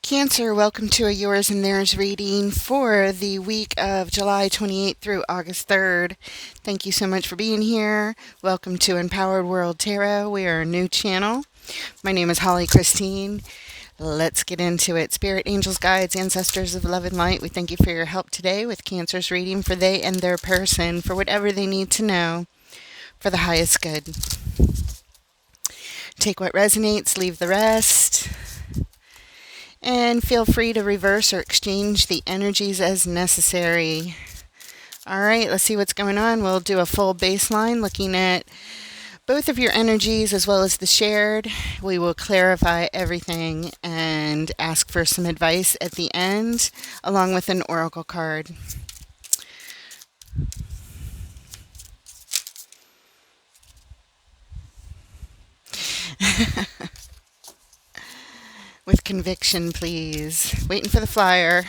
Cancer, welcome to a Yours and Theirs reading for the week of July 28th through August 3rd. Thank you so much for being here. Welcome to Empowered World Tarot. We are a new channel. My name is Holly Christine. Let's get into it. Spirit, angels, guides, ancestors of love and light, we thank you for your help today with Cancer's reading for they and their person, for whatever they need to know, for the highest good. Take what resonates, leave the rest. And feel free to reverse or exchange the energies as necessary. All right, let's see what's going on. We'll do a full baseline looking at both of your energies as well as the shared. We will clarify everything and ask for some advice at the end, along with an oracle card. With conviction, please. Waiting for the flyer.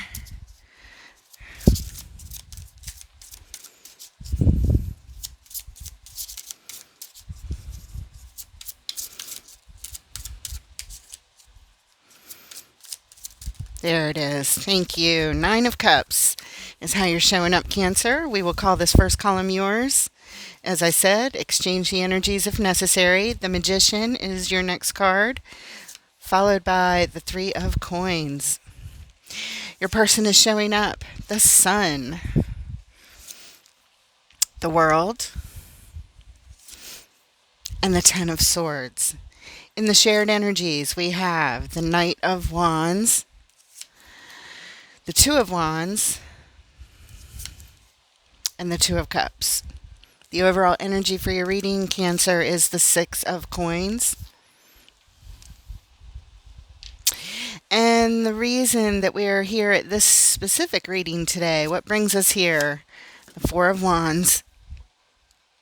There it is. Thank you. 9 of Cups is how you're showing up, Cancer. We will call this first column yours. As I said, exchange the energies if necessary. The Magician is your next card, followed by the 3 of Coins. Your person is showing up. The Sun, the World, and the 10 of Swords. In the shared energies, we have the Knight of Wands, the 2 of Wands, and the 2 of Cups. The overall energy for your reading, Cancer, is the 6 of Coins. And the reason that we are here at this specific reading today, what brings us here? The 4 of Wands,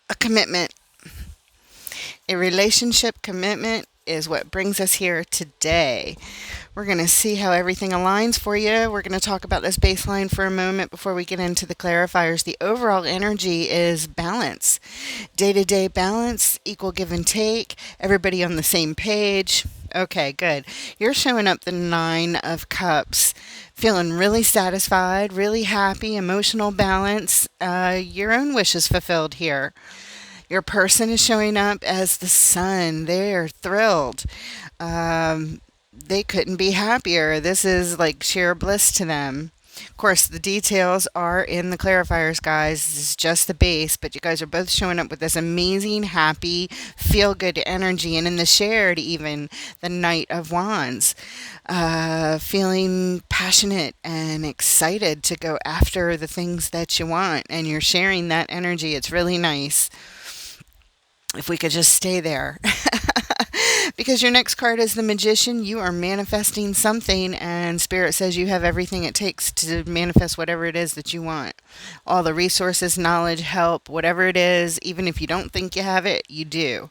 a commitment. A relationship commitment is what brings us here today. We're going to see how everything aligns for you. We're going to talk about this baseline for a moment before we get into the clarifiers. The overall energy is balance. Day-to-day balance, equal give and take, everybody on the same page. Okay, good. You're showing up the 9 of Cups, feeling really satisfied, really happy, emotional balance, your own wishes fulfilled here. Your person is showing up as the Sun. They're thrilled. They couldn't be happier. This is like sheer bliss to them. Of course, the details are in the clarifiers, guys. This is just the base, but you guys are both showing up with this amazing, happy, feel-good energy. And in the shared, even, the Knight of Wands. Feeling passionate and excited to go after the things that you want. And you're sharing that energy. It's really nice. If we could just stay there. Because your next card is the Magician. You are manifesting something, and Spirit says you have everything it takes to manifest whatever it is that you want. All the resources, knowledge, help, whatever it is, even if you don't think you have it, you do.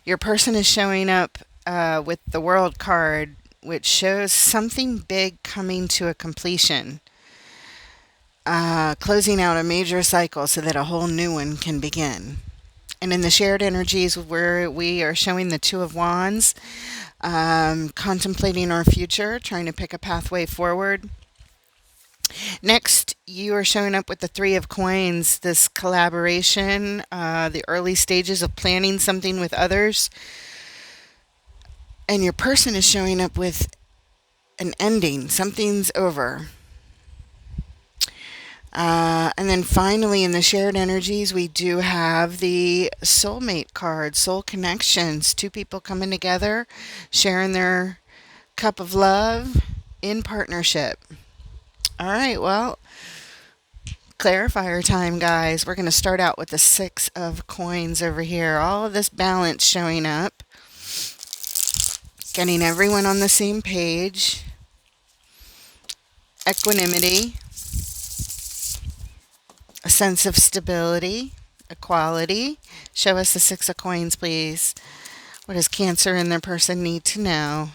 Your person is showing up with the World card, which shows something big coming to a completion. Closing out a major cycle so that a whole new one can begin. And in the shared energies where we are showing the 2 of Wands, contemplating our future, trying to pick a pathway forward. Next, you are showing up with the 3 of Coins, this collaboration, the early stages of planning something with others. And your person is showing up with an ending. Something's over. And then finally, in the shared energies, we do have the soulmate card, soul connections, 2 people coming together, sharing their cup of love in partnership. All right, well, clarifier time, guys. We're going to start out with the 6 of Coins over here. All of this balance showing up, getting everyone on the same page, equanimity, a sense of stability, equality. Show us the 6 of Coins, please. What does Cancer and their person need to know?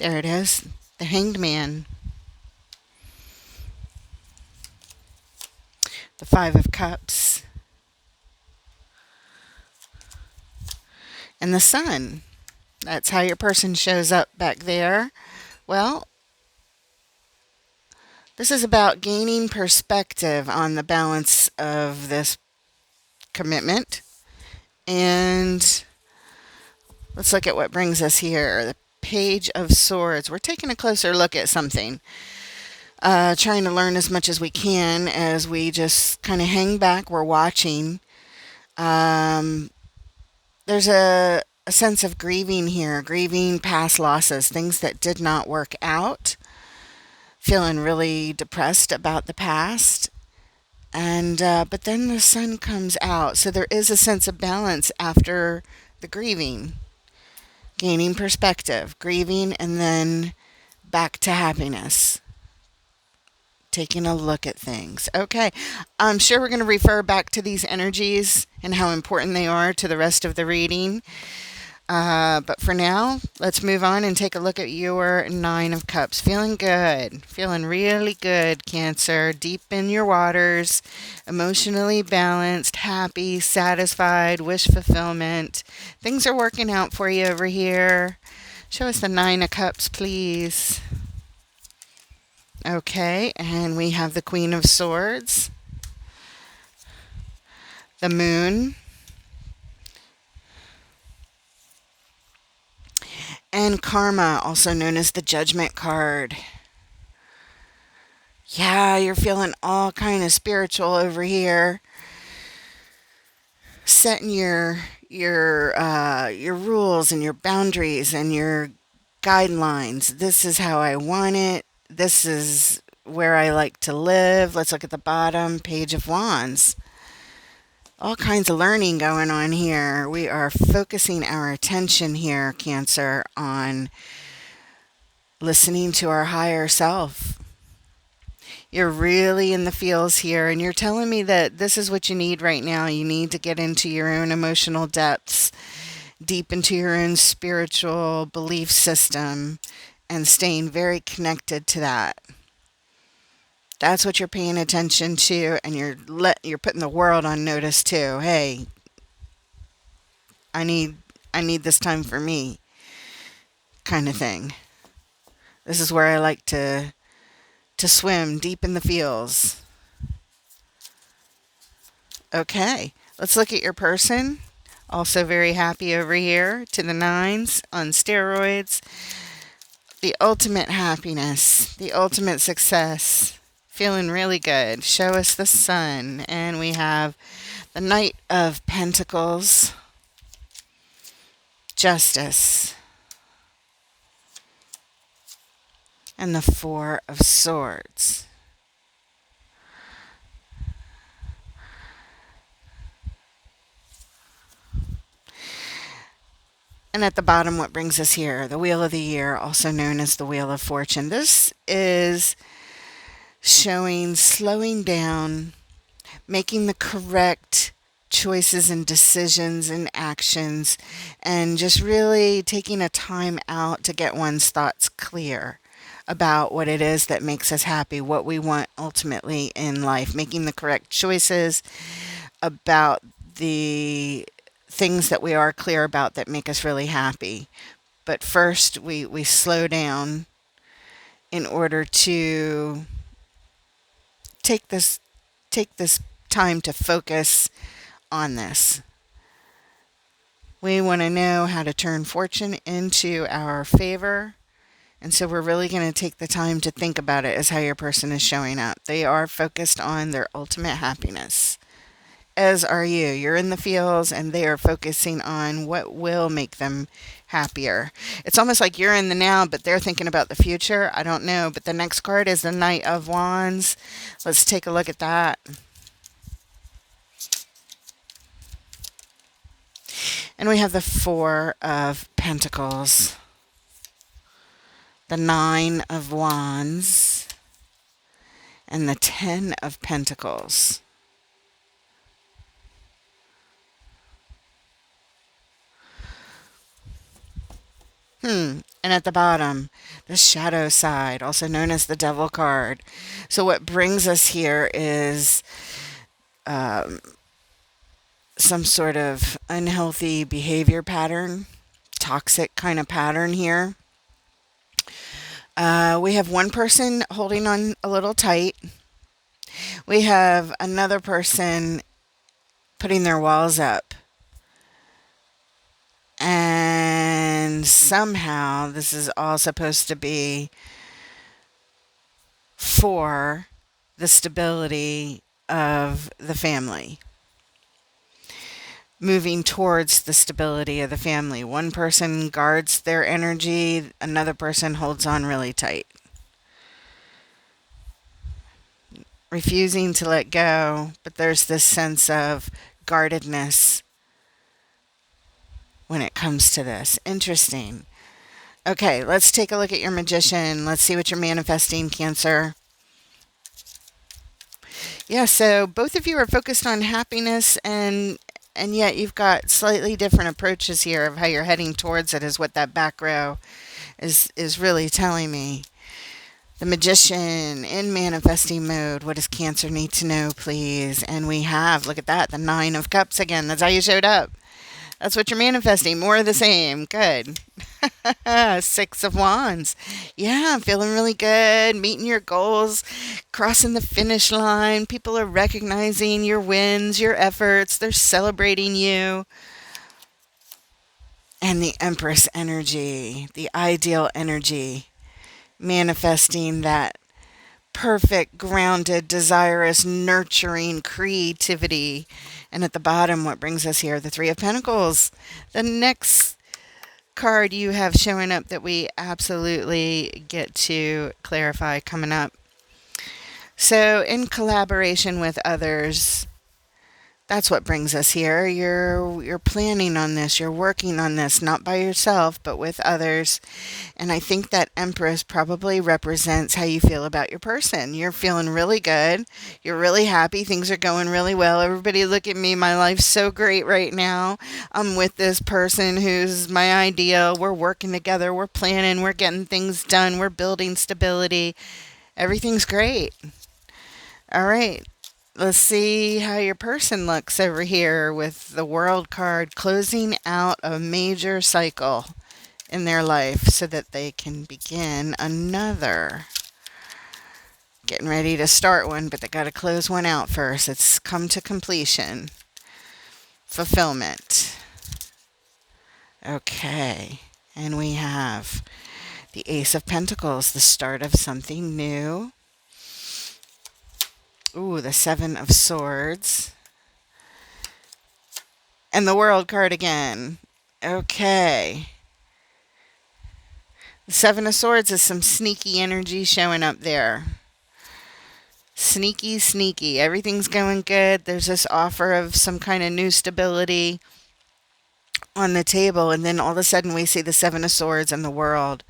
There it is. The Hanged Man. The Five of Cups. And the Sun. That's how your person shows up back there. Well, this is about gaining perspective on the balance of this commitment. And let's look at what brings us here. The Page of Swords. We're taking a closer look at something. Trying to learn as much as we can as we just kind of hang back. We're watching. There's a sense of grieving here, grieving past losses, things that did not work out, feeling really depressed about the past. And but then the Sun comes out, so there is a sense of balance after the grieving, gaining perspective, grieving, and then back to happiness. Taking a look at things. Okay, I'm sure we're going to refer back to these energies and how important they are to the rest of the reading. But for now, let's move on and take a look at your Nine of Cups. Feeling good. Feeling really good, Cancer. Deep in your waters. Emotionally balanced, happy, satisfied, wish fulfillment. Things are working out for you over here. Show us the Nine of Cups, please. Okay, and we have the Queen of Swords. The Moon. And Karma, also known as the Judgment card. Yeah, you're feeling all kind of spiritual over here. Setting your rules and your boundaries and your guidelines. This is how I want it. This is where I like to live. Let's look at the bottom, Page of Wands. All kinds of learning going on here. We are focusing our attention here, Cancer, on listening to our higher self. You're really in the feels here, and you're telling me that this is what you need right now. You need to get into your own emotional depths, deep into your own spiritual belief system, and staying very connected to that. That's what you're paying attention to, and you're putting the world on notice too. Hey, I need this time for me, kind of thing. This is where I like to swim deep in the feels. Okay, let's look at your person. Also very happy over here to the nines on steroids. The ultimate happiness, the ultimate success. Feeling really good. Show us the Sun. And we have the Knight of Pentacles. Justice. And the Four of Swords. And at the bottom, what brings us here? The Wheel of the Year, also known as the Wheel of Fortune. This is showing slowing down, making the correct choices and decisions and actions, and just really taking a time out to get one's thoughts clear about what it is that makes us happy, what we want ultimately in life, making the correct choices about the things that we are clear about that make us really happy. But first, we slow down in order to take this time to focus on this. We want to know how to turn fortune into our favor. And so we're really going to take the time to think about it as how your person is showing up. They are focused on their ultimate happiness, as are you. You're in the feels, and they are focusing on what will make them happier. It's almost like you're in the now, but they're thinking about the future. I don't know. But the next card is the Knight of Wands. Let's take a look at that. And we have the Four of Pentacles. The Nine of Wands. And the Ten of Pentacles. And at the bottom, the shadow side, also known as the devil card. So, what brings us here is um, some sort of unhealthy behavior pattern, toxic kind of pattern here. We have one person holding on a little tight. We have another person putting their walls up. And somehow this is all supposed to be for the stability of the family, moving towards the stability of the family. One person guards their energy, another person holds on really tight, refusing to let go, but there's this sense of guardedness when it comes to this. Interesting. Okay, let's take a look at your magician. Let's see what you're manifesting, Cancer. Yeah, so both of you are focused on happiness, and yet you've got slightly different approaches here of how you're heading towards it, is what that back row is really telling me. The magician in manifesting mode. What does Cancer need to know, please? And we have, look at that, the Nine of Cups again. That's how you showed up. That's what you're manifesting. More of the same. Good. Six of Wands. Yeah, I'm feeling really good. Meeting your goals, crossing the finish line. People are recognizing your wins, your efforts. They're celebrating you. And the Empress energy, the ideal energy, manifesting that perfect, grounded, desirous, nurturing creativity. And at the bottom, what brings us here? The Three of Pentacles. The next card you have showing up that we absolutely get to clarify coming up. So, in collaboration with others, that's what brings us here. You're planning on this, you're working on this, not by yourself, but with others. And I think that Empress probably represents how you feel about your person. You're feeling really good. You're really happy. Things are going really well. Everybody look at me. My life's so great right now. I'm with this person who's my ideal. We're working together. We're planning. We're getting things done. We're building stability. Everything's great. All right. Let's see how your person looks over here with the World card, closing out a major cycle in their life so that they can begin another. Getting ready to start one, but they got to close one out first. It's come to completion. Fulfillment. Okay. And we have the Ace of Pentacles, the start of something new. Ooh, the Seven of Swords. And the World card again. Okay. The Seven of Swords is some sneaky energy showing up there. Sneaky, sneaky. Everything's going good. There's this offer of some kind of new stability on the table. And then all of a sudden we see the Seven of Swords and the World.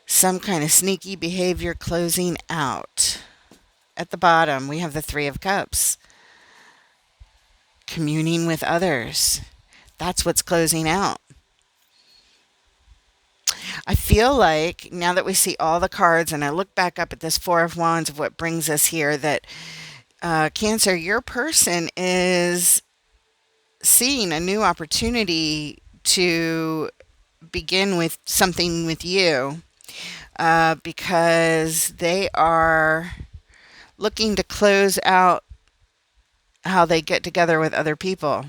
Some kind of sneaky behavior closing out. At the bottom, we have the Three of Cups. Communing with others. That's what's closing out. I feel like now that we see all the cards and I look back up at this Four of Wands of what brings us here, that Cancer, your person is seeing a new opportunity to begin with something with you because they are looking to close out how they get together with other people.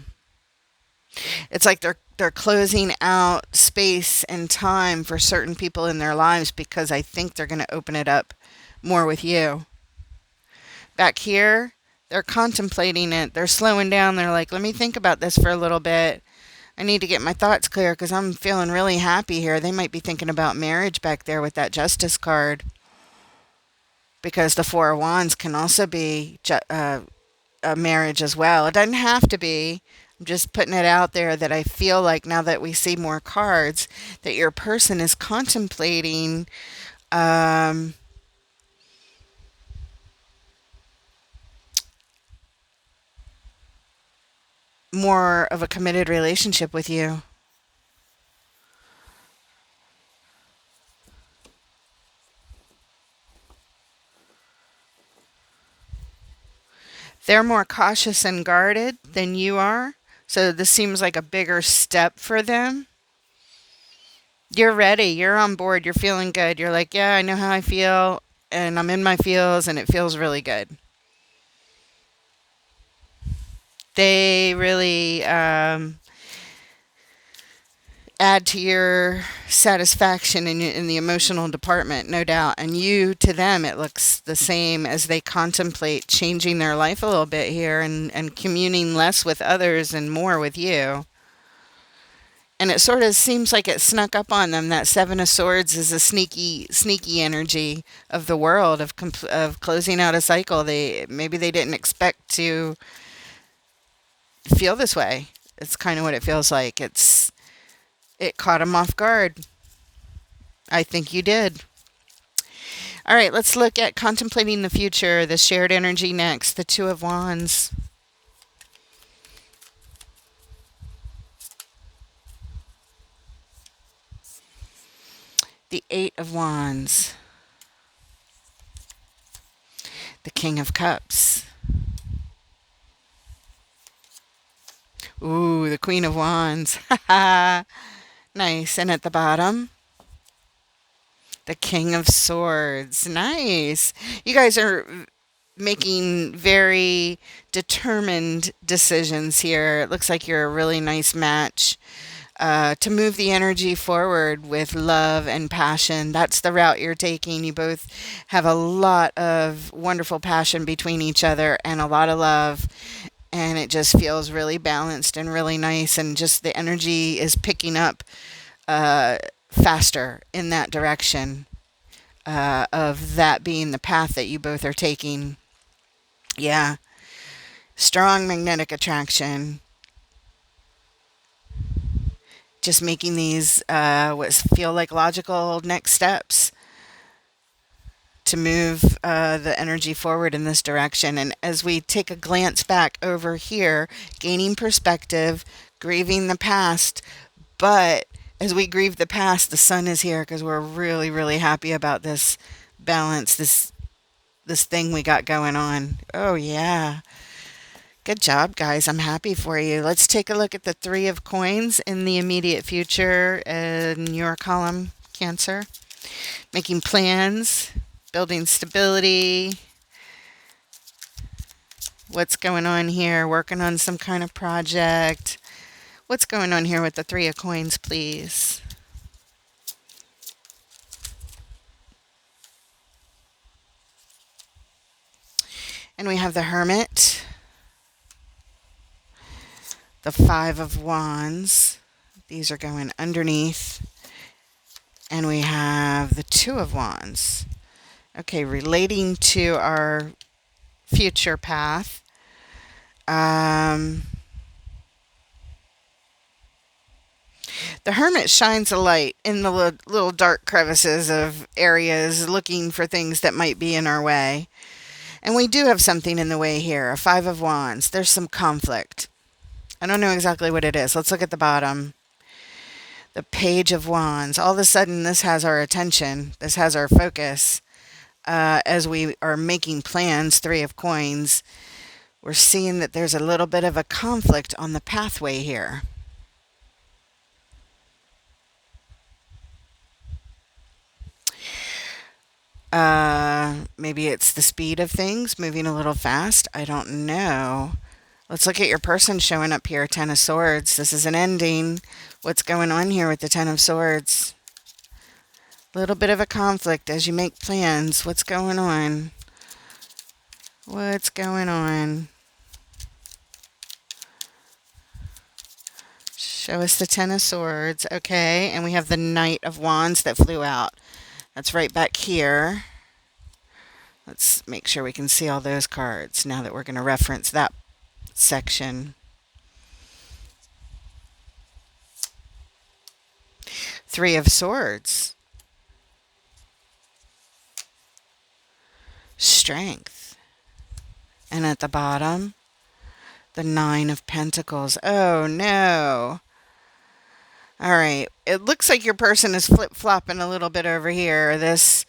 It's like they're closing out space and time for certain people in their lives because I think they're going to open it up more with you. Back here, they're contemplating it. They're slowing down. They're like, let me think about this for a little bit. I need to get my thoughts clear because I'm feeling really happy here. They might be thinking about marriage back there with that Justice card. Because the Four of Wands can also be a marriage as well. It doesn't have to be. I'm just putting it out there that I feel like now that we see more cards, that your person is contemplating more of a committed relationship with you. They're more cautious and guarded than you are. So this seems like a bigger step for them. You're ready. You're on board. You're feeling good. You're like, yeah, I know how I feel, and I'm in my feels, and it feels really good. They really add to your satisfaction in the emotional department, no doubt. And you, to them, it looks the same as they contemplate changing their life a little bit here and communing less with others and more with you. And it sort of seems like it snuck up on them. That Seven of Swords is a sneaky energy of the world of closing out a cycle. Maybe they didn't expect to feel this way. It's kind of what it feels like. It caught them off guard. I think you did. All right, let's look at contemplating the future, the shared energy next, the Two of Wands. The Eight of Wands. The King of Cups. Ooh, the Queen of Wands. Nice. And at the bottom, the King of Swords. Nice. You guys are making very determined decisions here. It looks like you're a really nice match to move the energy forward with love and passion. That's the route you're taking. You both have a lot of wonderful passion between each other and a lot of love. And it just feels really balanced and really nice. And just the energy is picking up faster in that direction of that being the path that you both are taking. Yeah. Strong magnetic attraction. Just making these what feel like logical next steps to move the energy forward in this direction. And as we take a glance back over here, gaining perspective, grieving the past, but as we grieve the past, the sun is here because we're really, really happy about this balance, this thing we got going on. Oh yeah. Good job, guys. I'm happy for you. Let's take a look at the Three of Coins in the immediate future in your column, Cancer. Making plans, building stability. What's going on here? Working on some kind of project. What's going on here with the Three of Coins, please? And we have the Hermit. The Five of Wands. These are going underneath. And we have the Two of Wands. Okay, relating to our future path. The Hermit shines a light in the little dark crevices of areas looking for things that might be in our way. And we do have something in the way here, a Five of Wands. There's some conflict. I don't know exactly what it is. Let's look at the bottom. The Page of Wands. All of a sudden, this has our attention. This has our focus. As we are making plans, Three of Coins, we're seeing that there's a little bit of a conflict on the pathway here. Maybe it's the speed of things, moving a little fast. I don't know. Let's look at your person showing up here, Ten of Swords. This is an ending. What's going on here with the Ten of Swords? A little bit of a conflict as you make plans. What's going on? What's going on? Show us the Ten of Swords. Okay, and we have the Knight of Wands that flew out. That's right back here. Let's make sure we can see all those cards now that we're going to reference that section. Three of Swords. Strength. And at the bottom, the Nine of Pentacles. Oh no. All right. It looks like your person is flip-flopping a little bit over here. This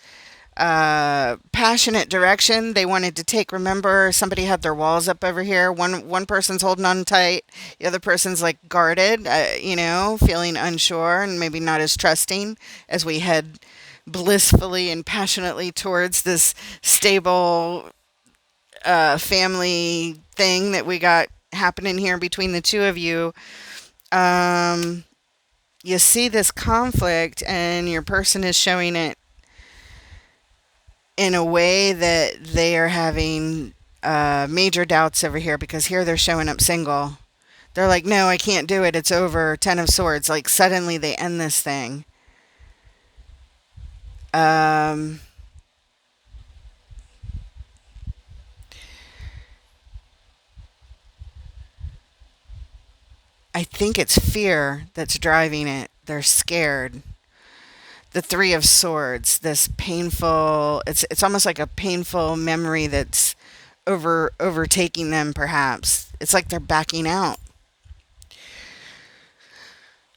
passionate direction they wanted to take. Remember, somebody had their walls up over here. One person's holding on tight, the other person's like guarded, feeling unsure and maybe not as trusting as we head blissfully and passionately towards this stable family thing that we got happening here between the two of you. Um, you see this conflict, and your person is showing it in a way that they are having major doubts over here, because here they're showing up single. They're like, no, I can't do it. It's over. Ten of Swords. Like, suddenly they end this thing. Um, I think it's fear that's driving it. They're scared. The Three of Swords, this painful, it's almost like a painful memory that's overtaking them, perhaps. It's like they're backing out.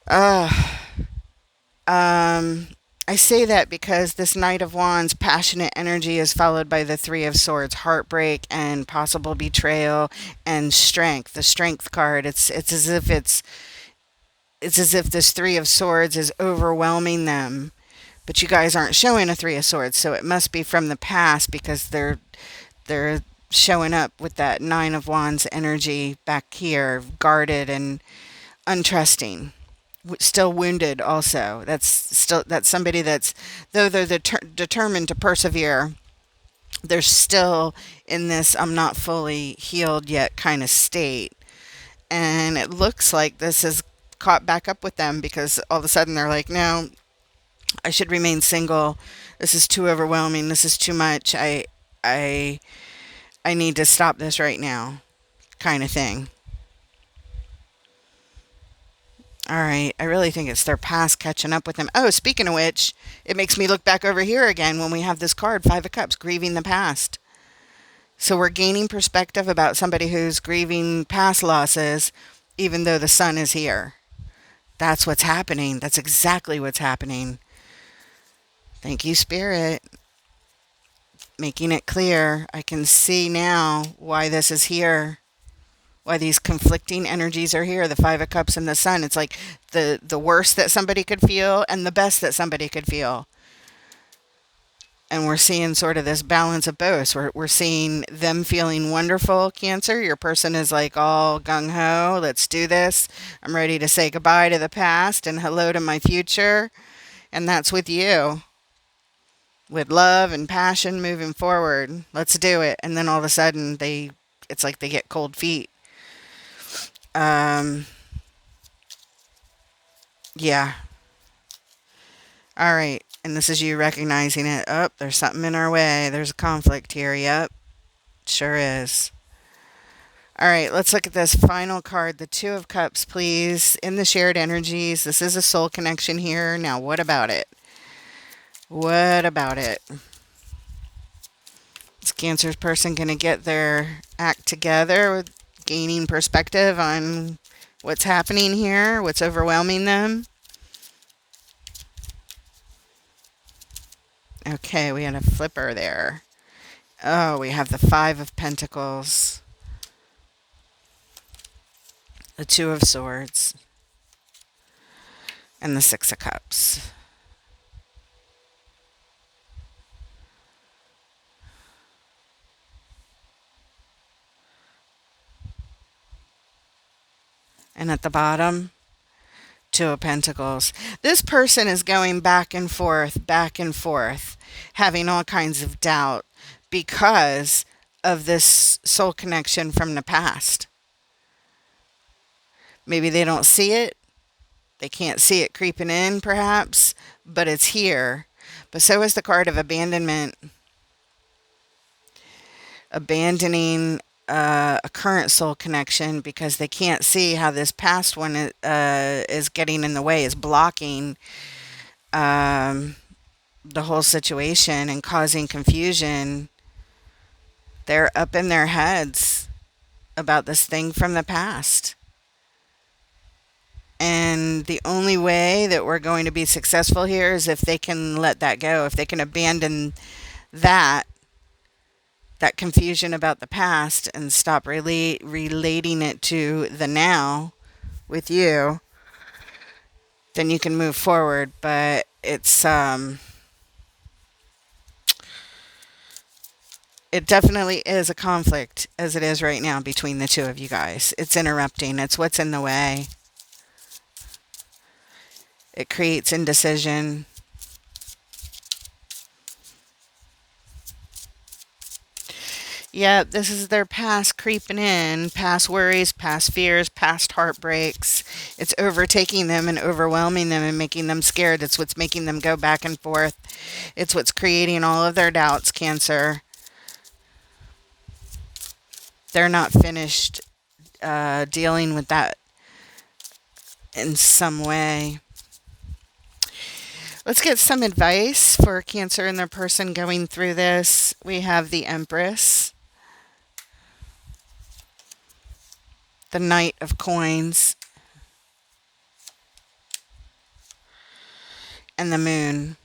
Uh, um, I say that because this Knight of Wands passionate energy is followed by the Three of Swords, heartbreak and possible betrayal and strength. The Strength card. It's as if this Three of Swords is overwhelming them. But you guys aren't showing a Three of Swords, so it must be from the past, because they're showing up with that Nine of Wands energy back here, guarded and untrusting. Still wounded also. That's somebody that's, though they're determined to persevere, they're still in this I'm not fully healed yet kind of state. And it looks like this has caught back up with them, because all of a sudden they're like, no, I should remain single. This is too overwhelming. This is too much. I I need to stop this right now, kind of thing. All right, I really think it's their past catching up with them. Oh, speaking of which, it makes me look back over here again when we have this card, Five of Cups, grieving the past. So we're gaining perspective about somebody who's grieving past losses, even though the sun is here. That's what's happening. That's exactly what's happening. Thank you, Spirit. Making it clear. I can see now why this is here. Why these conflicting energies are here. The Five of Cups and the Sun. It's like the worst that somebody could feel and the best that somebody could feel. And we're seeing sort of this balance of both. We're seeing them feeling wonderful, Cancer. Your person is like all gung-ho. Let's do this. I'm ready to say goodbye to the past and hello to my future. And that's with you. With love and passion moving forward. Let's do it. And then all of a sudden, it's like they get cold feet. Um, yeah. All right. And this is you recognizing it. Oh, there's something in our way. There's a conflict here. Yep. Sure is. All right. Let's look at this final card. The Two of Cups, please. In the shared energies. This is a soul connection here. Now, what about it? What about it? Is Cancer's person going to get their act together with gaining perspective on what's happening here? What's overwhelming them? Okay, we had a flipper there. Oh, we have the Five of Pentacles. The Two of Swords. And the Six of Cups. And at the bottom, Two of Pentacles. This person is going back and forth, having all kinds of doubt because of this soul connection from the past. Maybe they don't see it. They can't see it creeping in, perhaps, but it's here. But so is the card of abandonment. Abandoning a current soul connection because they can't see how this past one is getting in the way, is blocking the whole situation and causing confusion. They're up in their heads about this thing from the past. And the only way that we're going to be successful here is if they can let that go, if they can abandon that that confusion about the past and stop relating it to the now with you, then you can move forward. But it definitely is a conflict as it is right now between the two of you guys. It's interrupting. It's what's in the way. It creates indecision. Yeah, this is their past creeping in, past worries, past fears, past heartbreaks. It's overtaking them and overwhelming them and making them scared. It's what's making them go back and forth. It's what's creating all of their doubts, Cancer. They're not finished dealing with that in some way. Let's get some advice for Cancer and their person going through this. We have the Empress, the Knight of Coins, and the Moon.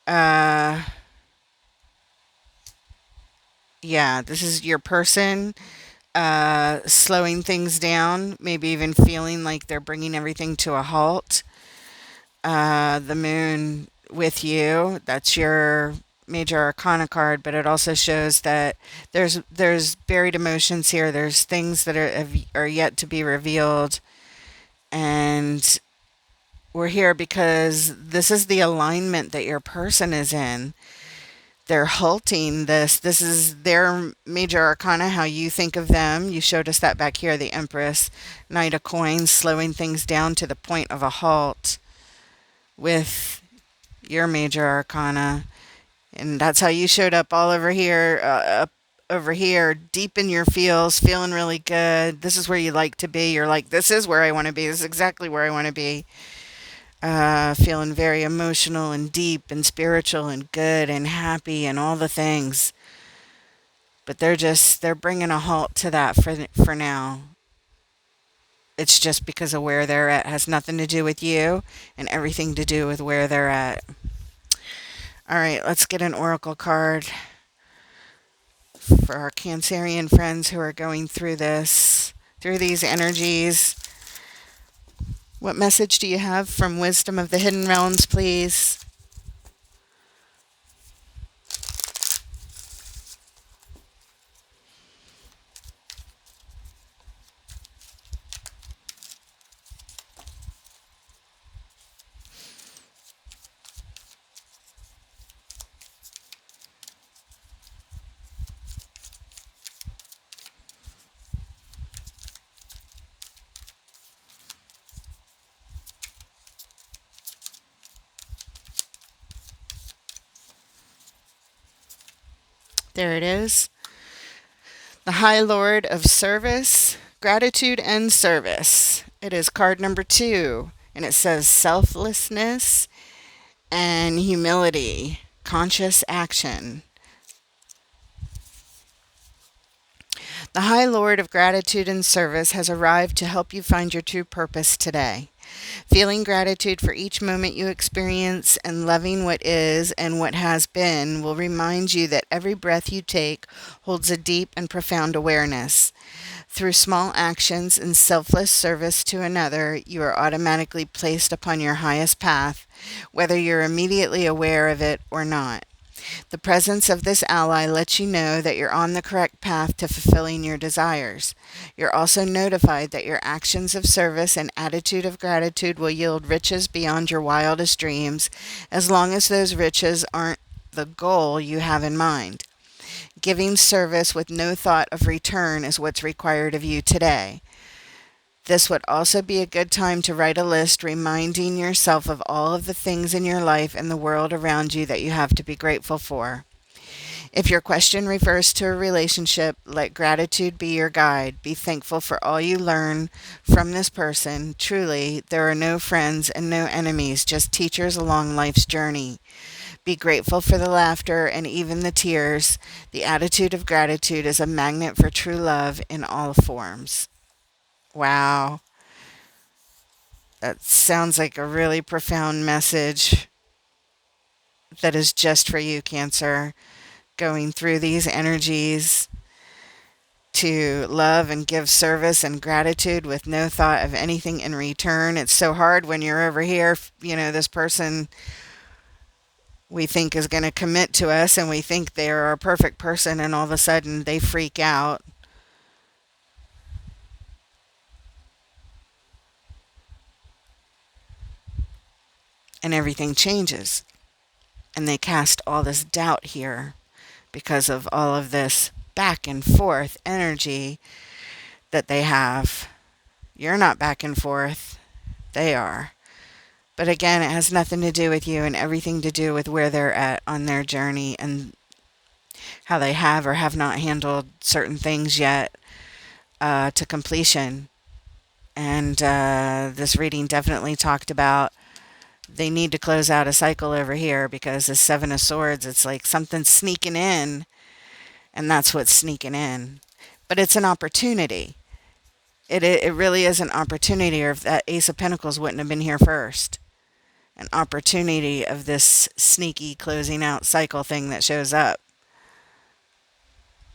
Uh, yeah, this is your person slowing things down, maybe even feeling like they're bringing everything to a halt. The Moon with you, that's your major arcana card, but it also shows that there's buried emotions here. There's things that are yet to be revealed, and we're here because this is the alignment that your person is in. They're halting this. This is their major arcana, how you think of them. You showed us that back here, the Empress, Knight of Coins, slowing things down to the point of a halt with your major arcana. And that's how you showed up all over here, up over here, deep in your feels, feeling really good. This is where you like to be. You're like, this is where I want to be. This is exactly where I want to be. Feeling very emotional and deep and spiritual and good and happy and all the things. But they're bringing a halt to that for now. It's just because of where they're at. It has nothing to do with you and everything to do with where they're at. All right, let's get an oracle card for our Cancerian friends who are going through this, through these energies. What message do you have from Wisdom of the Hidden Realms, please? There it is. The High Lord of Service, Gratitude and Service. It is card number 2, and it says selflessness and humility, conscious action. The High Lord of Gratitude and Service has arrived to help you find your true purpose today. Feeling gratitude for each moment you experience and loving what is and what has been will remind you that every breath you take holds a deep and profound awareness. Through small actions and selfless service to another, you are automatically placed upon your highest path, whether you're immediately aware of it or not. The presence of this ally lets you know that you're on the correct path to fulfilling your desires. You're also notified that your actions of service and attitude of gratitude will yield riches beyond your wildest dreams, as long as those riches aren't the goal you have in mind. Giving service with no thought of return is what's required of you today. This would also be a good time to write a list reminding yourself of all of the things in your life and the world around you that you have to be grateful for. If your question refers to a relationship, let gratitude be your guide. Be thankful for all you learn from this person. Truly, there are no friends and no enemies, just teachers along life's journey. Be grateful for the laughter and even the tears. The attitude of gratitude is a magnet for true love in all forms. Wow. That sounds like a really profound message. that is just for you, Cancer. Going through these energies to love and give service and gratitude with no thought of anything in return. It's so hard when you're over here, this person we think is going to commit to us and we think they're a perfect person, and all of a sudden they freak out and everything changes. And they cast all this doubt here because of all of this back and forth energy that they have. You're not back and forth, they are. But again, it has nothing to do with you and everything to do with where they're at on their journey and how they have or have not handled certain things yet to completion. And this reading definitely talked about they need to close out a cycle over here because the Seven of Swords, it's like something's sneaking in, and that's what's sneaking in. But it's an opportunity. It really is an opportunity, or if that Ace of Pentacles wouldn't have been here first. An opportunity of this sneaky closing out cycle thing that shows up.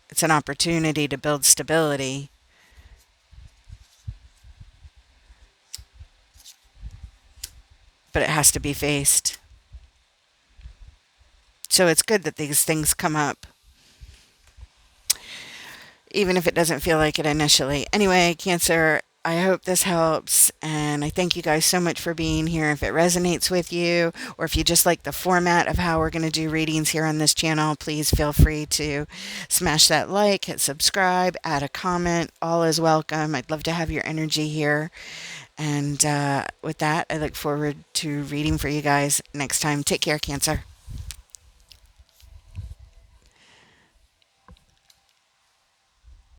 It's an opportunity to build stability. But it has to be faced. So it's good that these things come up, even if it doesn't feel like it initially. Anyway, Cancer, I hope this helps, and I thank you guys so much for being here. If it resonates with you, or if you just like the format of how we're going to do readings here on this channel, please feel free to smash that like, hit subscribe, add a comment. All is welcome. I'd love to have your energy here. And with that, I look forward to reading for you guys next time. Take care, Cancer.